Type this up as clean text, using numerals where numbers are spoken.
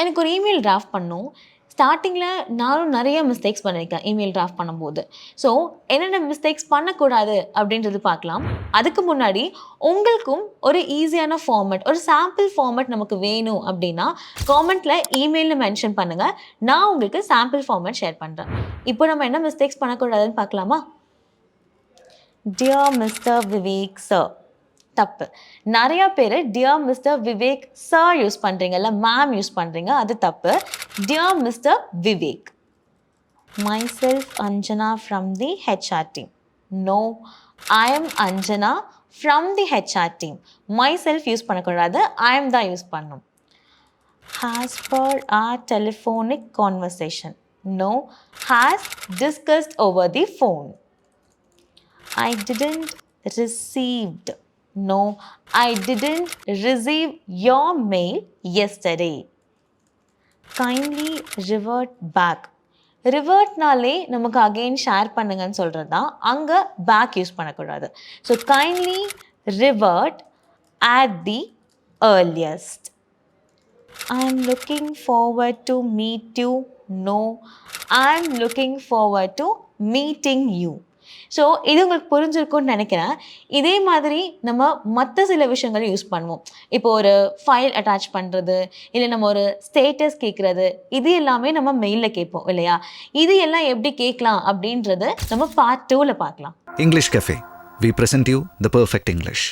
எனக்கு ஒரு email draft பண்ணணும். ஸ்டார்ட்டிங்கில் நானும் நிறைய மிஸ்டேக்ஸ் பண்ணியிருக்கேன் இமெயில் டிராஃப்ட் பண்ணும்போது. ஸோ என்னென்ன மிஸ்டேக்ஸ் பண்ணக்கூடாது அப்படின்றது பார்க்கலாம். அதுக்கு முன்னாடி உங்களுக்கும் ஒரு ஈஸியான ஃபார்மேட், ஒரு சாம்பிள் ஃபார்மேட் நமக்கு வேணும் அப்படின்னா காமெண்ட்டில் இமெயில்னு மென்ஷன் பண்ணுங்கள். நான் உங்களுக்கு சாம்பிள் ஃபார்மேட் ஷேர் பண்ணுறேன். இப்போ நம்ம என்ன மிஸ்டேக்ஸ் பண்ணக்கூடாதுன்னு பார்க்கலாமா? டியர் மிஸ்டர் விவேக் சார், தப்பு. நிறையா பேர் dear mister Vivek sir use பண்ணுறீங்கல்ல, மேம் யூஸ் பண்ணுறீங்க, அது தப்பு. Dear mister Vivek. Myself Anjana from the HR team. No, I am Anjana from the HR team. Myself use பண்ணக்கூடாது, ஐ எம் தான் யூஸ் பண்ணணும். Has per our telephonic conversation. No, has discussed over the phone. I didn't received. No, I didn't receive your mail yesterday. Kindly revert back. ரிவர்ட்னாலே நமக்கு again share பண்ணுங்கன்னு சொல்கிறது தான். அங்கே bag use பண்ணக்கூடாது. So kindly revert at the earliest. I am looking forward to meet you. No, I am looking forward to meeting you. So இது உங்களுக்கு புரிஞ்சிருக்கும்னு நினைக்கிறேன். இதே மாதிரி நம்ம மற்ற சில விஷயங்களை யூஸ் பண்ணுவோம். இப்போ ஒரு ஃபைல் அட்டாச் பண்ணுறது, இல்லை நம்ம ஒரு ஸ்டேட்டஸ் கேட்குறது, இது எல்லாமே நம்ம மெயிலில் கேட்போம் இல்லையா? இது எல்லாம் எப்படி கேட்கலாம் அப்படின்றது நம்ம பார்ட் 2ல் பார்க்கலாம். English Cafe. We present you the perfect English.